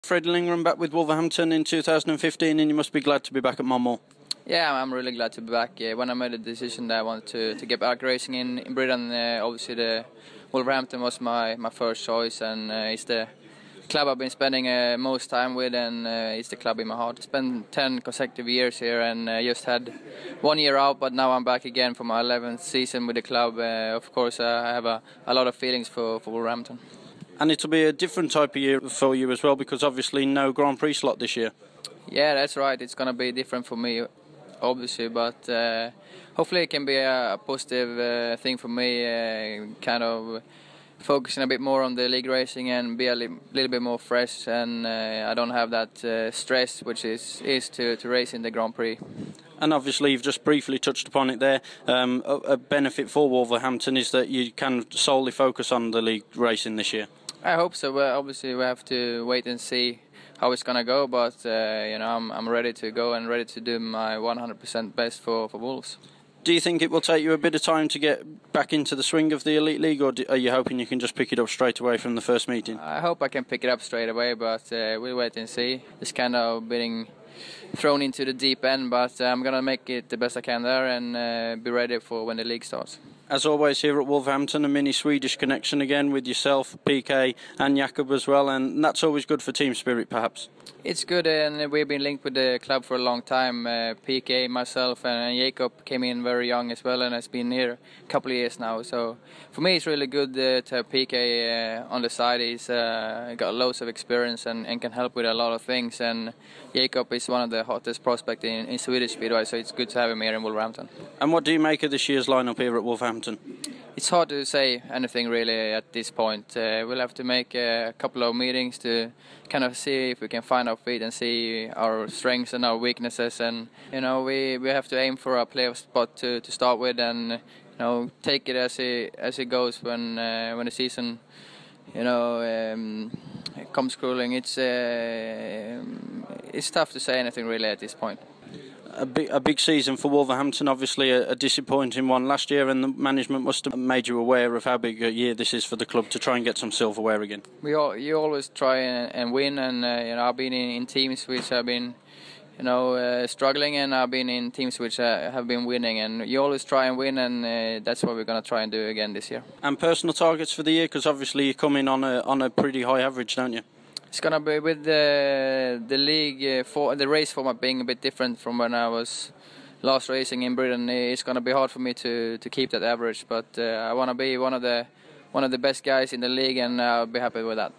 Freddie Lindgren back with Wolverhampton in 2015, and you must be glad to be back at Monmouth. Yeah, I'm really glad to be back. When I made the decision that I wanted to get back racing in Britain, obviously the Wolverhampton was my first choice, and it's the club I've been spending most time with, and it's the club in my heart. I spent 10 consecutive years here, and just had 1 year out, but now I'm back again for my 11th season with the club. Of course, I have a lot of feelings for Wolverhampton. And it'll be a different type of year for you as well, because obviously no Grand Prix slot this year. Yeah, that's right. It's going to be different for me, obviously, but hopefully it can be a positive thing for me, kind of focusing a bit more on the league racing and be a little bit more fresh, and I don't have that stress which is to race in the Grand Prix. And obviously you've just briefly touched upon it there. A benefit for Wolverhampton is that you can solely focus on the league racing this year. I hope so. Well, obviously we have to wait and see how it's gonna go, but I'm ready to go and ready to do my 100% best for Wolves. Do you think it will take you a bit of time to get back into the swing of the Elite League, or are you hoping you can just pick it up straight away from the first meeting? I hope I can pick it up straight away, but we'll wait and see. It's kind of being thrown into the deep end, but I'm going to make it the best I can there and be ready for when the league starts. As always here at Wolverhampton, a mini Swedish connection again with yourself, PK and Jakob as well, and that's always good for team spirit perhaps. It's good, and we've been linked with the club for a long time. PK, myself and Jakob came in very young as well, and has been here a couple of years now. So for me it's really good to have PK on the side. He's got loads of experience and can help with a lot of things, and Jakob is one of the hottest prospects in Swedish speedway, so it's good to have him here in Wolverhampton. And what do you make of this year's lineup here at Wolverhampton? It's hard to say anything really at this point. We'll have to make a couple of meetings to kind of see if we can find our feet and see our strengths and our weaknesses, and we have to aim for a playoff spot to start with, and take it as it goes when the season comes cooling. It's tough to say anything really at this point. A big season for Wolverhampton, obviously a disappointing one last year, and the management must have made you aware of how big a year this is for the club to try and get some silverware again. You always try and win, and I've been in teams which have been struggling, and I've been in teams which have been winning, and you always try and win, and that's what we're going to try and do again this year. And personal targets for the year, because obviously you come in on a pretty high average, don't you? It's going to be with the league, for the race format being a bit different from when I was last racing in Britain. It's going to be hard for me to keep that average, but I want to be one of the best guys in the league, and I'll be happy with that.